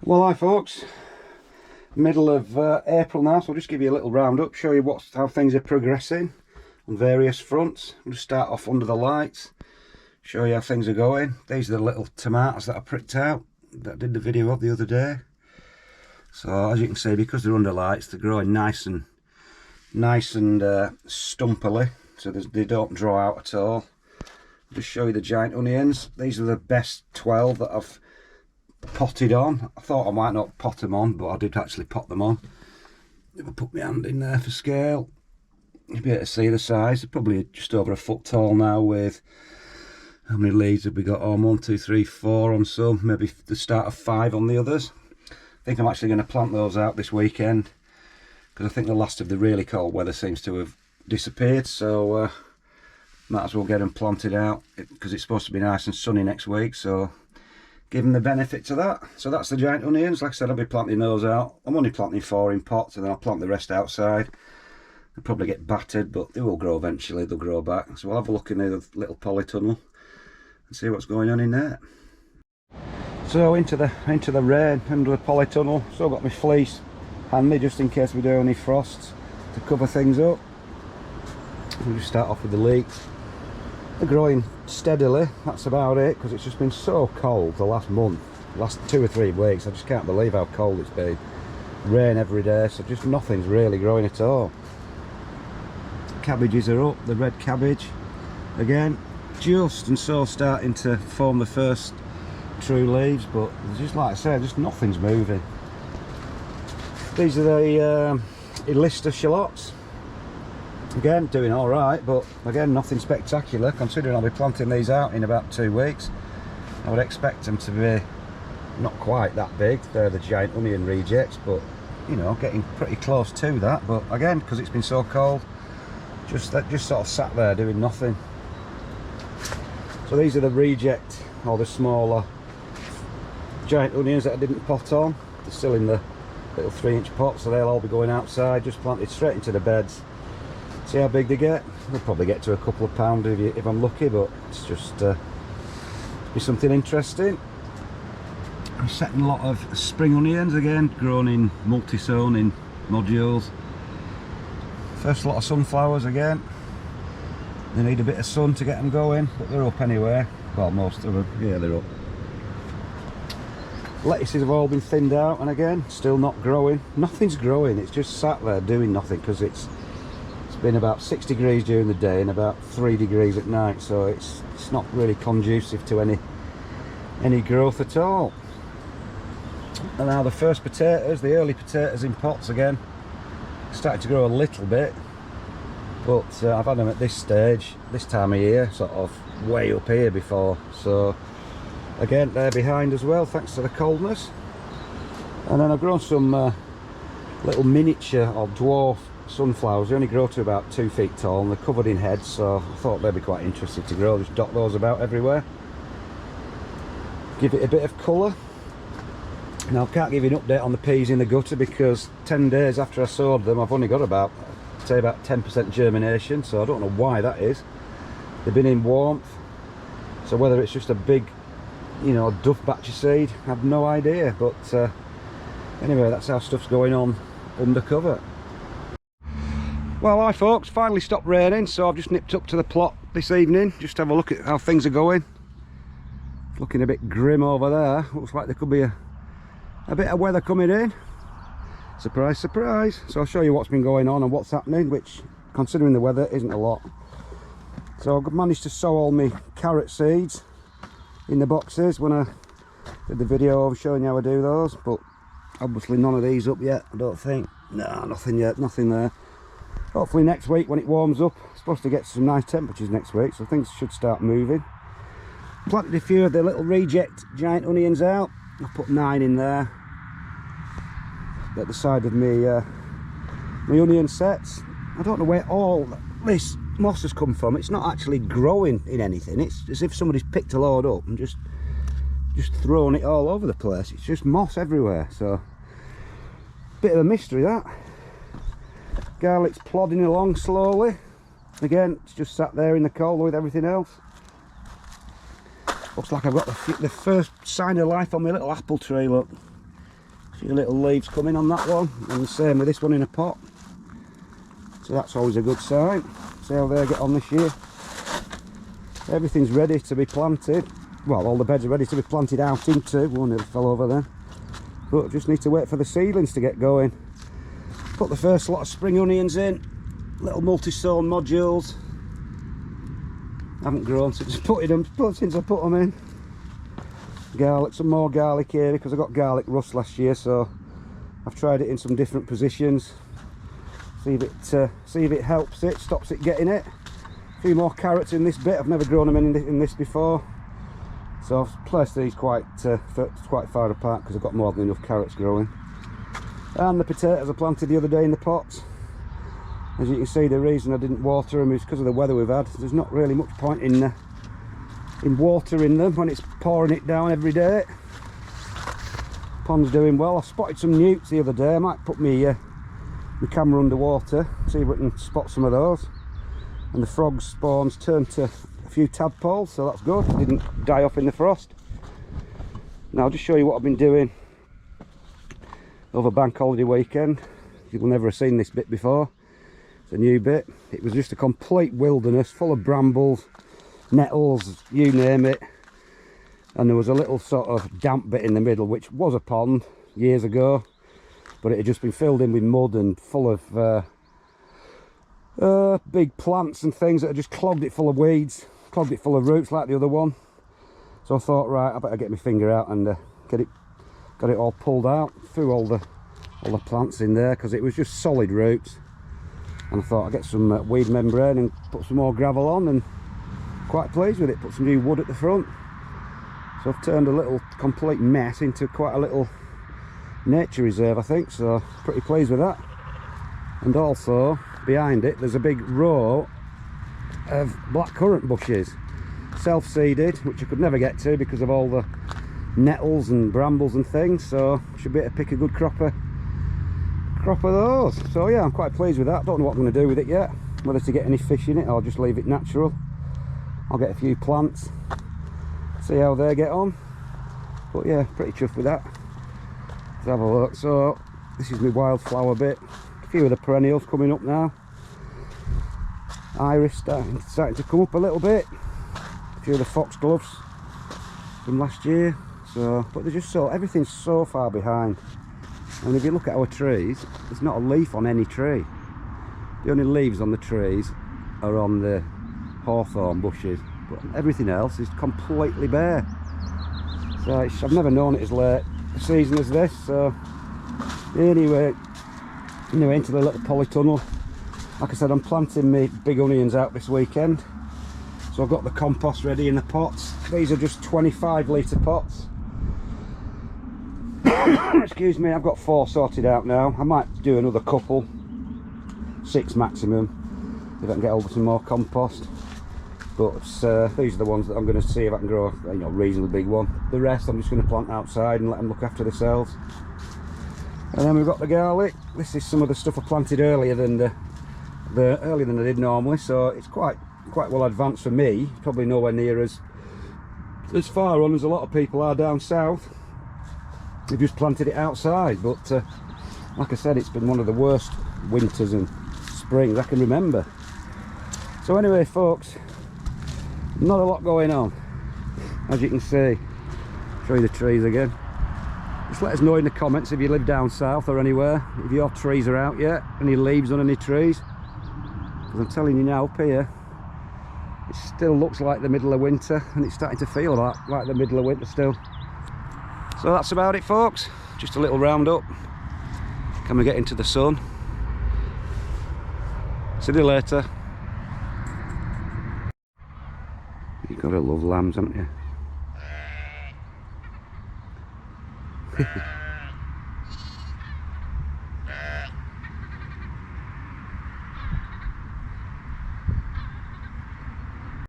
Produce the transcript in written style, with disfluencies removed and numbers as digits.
Well, hi folks, middle of April now, so I'll just give you a little roundup, show you how things are progressing on various fronts. We'll just start off under the lights, show you how things are going. These are the little tomatoes that I pricked out, that I did the video of the other day. So as you can see, because they're under lights, they're growing nice and stumpily, so they don't draw out at all. I'll just show you the giant onions. These are the best 12 that I've potted on. I thought I might not pot them on, but I did actually pot them on. If I put my hand in there for scale, you'll be able to see the size. They're probably just over a foot tall now, with how many leaves have we got on? 1, 2, 3, 4 on some, maybe the start of 5 on the others. I think I'm actually going to plant those out this weekend, because I think the last of the really cold weather seems to have disappeared, so might as well get them planted out, because it's supposed to be nice and sunny next week, so give them the benefits of that. So that's the giant onions. Like I said, I'll be planting those out. I'm only planting 4 in pots, and then I'll plant the rest outside. They'll probably get battered, but they will grow eventually. They'll grow back. So we'll have a look in the little polytunnel and see what's going on in there. So into the rain under the polytunnel. So I've got my fleece handy just in case we do any frosts to cover things up. We'll just start off with the leeks. They're growing steadily, that's about it, because it's just been so cold the last month, last 2 or 3 weeks. I just can't believe how cold it's been. Rain every day, so just nothing's really growing at all. Cabbages are up, the red cabbage again, just and so starting to form the first true leaves, but just like I said, just nothing's moving. These are the Elista shallots. Again, doing all right, but again, nothing spectacular. Considering I'll be planting these out in about 2 weeks, I would expect them to be not quite that big. They're the giant onion rejects, but you know, getting pretty close to that. But again, because it's been so cold, just sort of sat there doing nothing. So these are the reject, or the smaller giant onions that I didn't pot on. They're still in the little 3-inch pots, so they'll all be going outside, just planted straight into the beds. See how big they get. They'll probably get to a couple of pound if I'm lucky, but it's just be something interesting. I'm setting a lot of spring onions again, grown in multi-sown in modules. First lot of sunflowers again. They need a bit of sun to get them going, but they're up anyway. Well, most of them, yeah, they're up. Lettuces have all been thinned out, and again, still not growing. Nothing's growing, it's just sat there doing nothing, because it's been about 6 degrees during the day and about 3 degrees at night, so it's not really conducive to any growth at all. And now the first potatoes, the early potatoes in pots again, started to grow a little bit, but I've had them at this stage, this time of year, sort of way up here before, so again they're behind as well thanks to the coldness. And then I've grown some little miniature or dwarf sunflowers. They only grow to about 2 feet tall, and they're covered in heads, so I thought they'd be quite interesting to grow. Just dot those about everywhere, give it a bit of colour. Now I can't give you an update on the peas in the gutter, because 10 days after I sowed them I've only got about 10% germination, so I don't know why that is. They've been in warmth, so whether it's just a big, you know, duff batch of seed, I have no idea. But anyway, that's how stuff's going on undercover. Well, hi folks, finally stopped raining, so I've just nipped up to the plot this evening just to have a look at how things are going. Looking a bit grim over there. Looks like there could be a bit of weather coming in. Surprise, surprise. So I'll show you what's been going on and what's happening, which, considering the weather, isn't a lot. So I've managed to sow all my carrot seeds in the boxes when I did the video of showing you how I do those, but obviously none of these up yet, I don't think. No, nothing yet, nothing there. Hopefully next week when it warms up, it's supposed to get some nice temperatures next week, so things should start moving. Planted a few of the little reject giant onions out. I put 9 in there at the side of my onion sets. I don't know where all this moss has come from. It's not actually growing in anything. It's as if somebody's picked a load up and just thrown it all over the place. It's just moss everywhere, so bit of a mystery that. Garlic's plodding along slowly. Again, it's just sat there in the cold with everything else. Looks like I've got the first sign of life on my little apple tree, look. few little leaves coming on that one, and the same with this one in a pot. So that's always a good sign. See how they get on this year. Everything's ready to be planted. Well, all the beds are ready to be planted out into. One nearly fell over then. But just need to wait for the seedlings to get going. Put the first lot of spring onions in. Little multi-sown modules. Haven't grown since I put them in. Garlic, some more garlic here because I got garlic rust last year, so I've tried it in some different positions. See if it helps it, stops it getting it. A few more carrots in this bit. I've never grown them in this before, so I've placed these quite far apart because I've got more than enough carrots growing. And the potatoes I planted the other day in the pots. As you can see, the reason I didn't water them is because of the weather we've had. There's not really much point in watering them when it's pouring it down every day. Pond's doing well. I spotted some newts the other day. I might put my camera underwater, see if we can spot some of those. And the frog spawns turned to a few tadpoles, so that's good. It didn't die off in the frost. Now I'll just show you what I've been doing over bank holiday weekend. You'll never have seen this bit before. It's a new bit. It was just a complete wilderness full of brambles, nettles, you name it. And there was a little sort of damp bit in the middle which was a pond years ago, but it had just been filled in with mud and full of big plants and things that had just clogged it full of weeds, clogged it full of roots like the other one. So I thought, right, I better get my finger out and got it all pulled out, threw all the plants in there because it was just solid roots. And I thought I'd get some weed membrane and put some more gravel on, and quite pleased with it. Put some new wood at the front. So I've turned a little complete mess into quite a little nature reserve, I think, so pretty pleased with that. And also behind it there's a big row of blackcurrant bushes, self-seeded, which I could never get to because of all the nettles and brambles and things, so should be able to pick a good crop of those. So yeah, I'm quite pleased with that. Don't know what I'm going to do with it yet, whether to get any fish in it or just leave it natural. I'll get a few plants, see how they get on, but yeah, pretty chuffed with that. Let's have a look. So this is my wildflower bit. A few of the perennials coming up now. Iris starting to come up a little bit. A few of the foxgloves from last year. So, but they're just so, everything's so far behind. And if you look at our trees, there's not a leaf on any tree. The only leaves on the trees are on the hawthorn bushes, but everything else is completely bare. So I've never known it as late a season as this. So anyway, into the little polytunnel. Like I said, I'm planting my big onions out this weekend, so I've got the compost ready in the pots. These are just 25 litre pots. Excuse me, I've got 4 sorted out now. I might do another couple, 6 maximum, if I can get hold of some more compost. But these are the ones that I'm going to see if I can grow a reasonably big one. The rest I'm just going to plant outside and let them look after themselves. And then we've got the garlic. This is some of the stuff I planted earlier than earlier than I did normally, so it's quite well advanced for me. Probably nowhere near as far on as a lot of people are down south. They've just planted it outside, but like I said, it's been one of the worst winters and springs I can remember. So anyway, folks, not a lot going on, as you can see. Show you the trees again. Just let us know in the comments if you live down south or anywhere, if your trees are out yet, any leaves on any trees. Because I'm telling you now, up here it still looks like the middle of winter, and it's starting to feel like the middle of winter still. So that's about it, folks. Just a little roundup. Can we get into the sun? See you later. You've got to love lambs, haven't you?